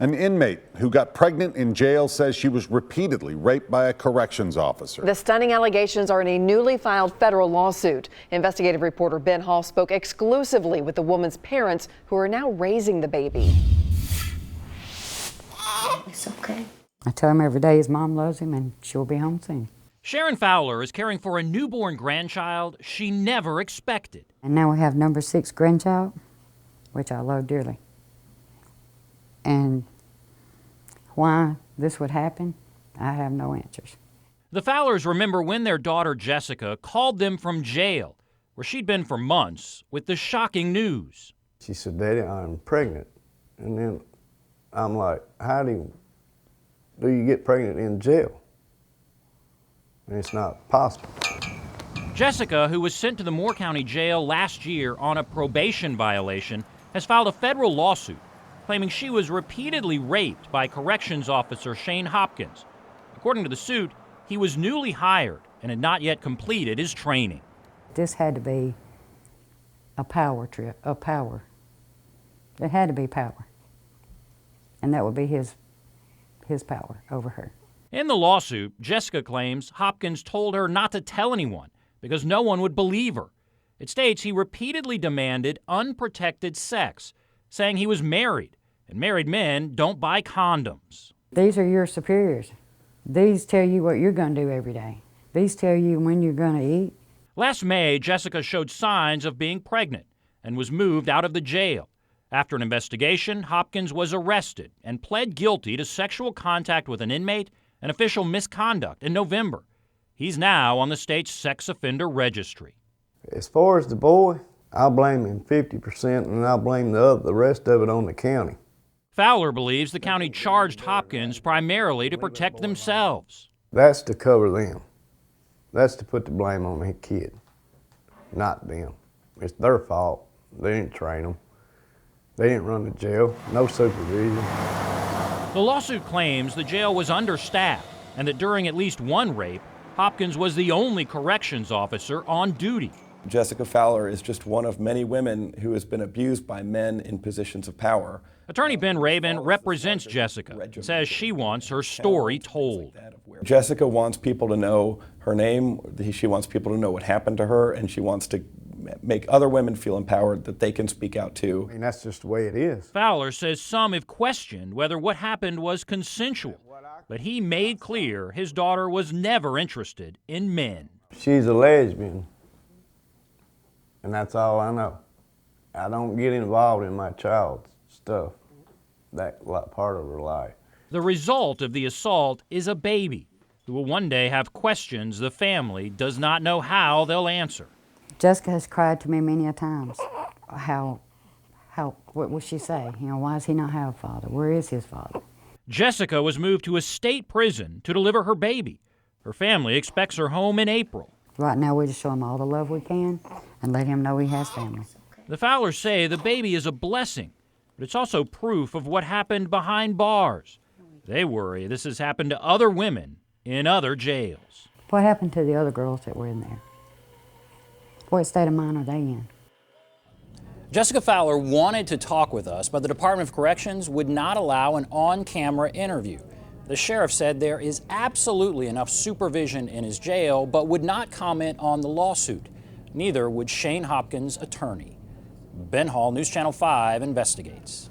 An inmate who got pregnant in jail says she was repeatedly raped by a corrections officer. The stunning allegations are in a newly filed federal lawsuit. Investigative reporter Ben Hall spoke exclusively with the woman's parents, who are now raising the baby. It's okay. I tell him every day his mom loves him and she'll be home soon. Sharon Fowler is caring for a newborn grandchild she never expected. And now we have number 6 grandchild, which I love dearly. And why this would happen, I have no answers. The Fowlers remember when their daughter Jessica called them from jail, where she'd been for months, with the shocking news. She said, "Daddy, I'm pregnant." And then I'm like, how do you get pregnant in jail? And it's not possible. Jessica, who was sent to the Moore County Jail last year on a probation violation, has filed a federal lawsuit claiming she was repeatedly raped by corrections officer Shane Hopkins. According to the suit, he was newly hired and had not yet completed his training. This had to be a power trip, a power. It had to be power. And that would be his power over her. In the lawsuit, Jessica claims Hopkins told her not to tell anyone because no one would believe her. It states he repeatedly demanded unprotected sex, saying he was married, and married men don't buy condoms. These are your superiors. These tell you what you're going to do every day. These tell you when you're going to eat. Last May, Jessica showed signs of being pregnant and was moved out of the jail. After an investigation, Hopkins was arrested and pled guilty to sexual contact with an inmate and official misconduct in November. He's now on the state's sex offender registry. As far as the boy, I'll blame him 50% and I'll blame the rest of it on the county. Fowler believes the county charged Hopkins primarily to protect themselves. That's to cover them. That's to put the blame on the kid, not them. It's their fault. They didn't train them. They didn't run the jail, no supervision. The lawsuit claims the jail was understaffed and that during at least one rape, Hopkins was the only corrections officer on duty. Jessica Fowler is just one of many women who has been abused by men in positions of power. Attorney Ben Rabin represents Jessica and says she wants her story told. Jessica wants people to know her name, she wants people to know what happened to her, and she wants to make other women feel empowered that they can speak out too. I mean, that's just the way it is. Fowler says some have questioned whether what happened was consensual, but he made clear his daughter was never interested in men. She's a lesbian, and that's all I know. I don't get involved in my child's stuff, that part of her life. The result of the assault is a baby who will one day have questions the family does not know how they'll answer. Jessica has cried to me many a times. What will she say? You know, why does he not have a father? Where is his father? Jessica was moved to a state prison to deliver her baby. Her family expects her home in April. Right now, we just show him all the love we can and let him know he has family. The Fowlers say the baby is a blessing, but it's also proof of what happened behind bars. They worry this has happened to other women in other jails. What happened to the other girls that were in there? What state of mind are they in? Jessica Fowler wanted to talk with us, but the Department of Corrections would not allow an on-camera interview. The sheriff said there is absolutely enough supervision in his jail, but would not comment on the lawsuit. Neither would Shane Hopkins' attorney. Ben Hall, News Channel 5 investigates.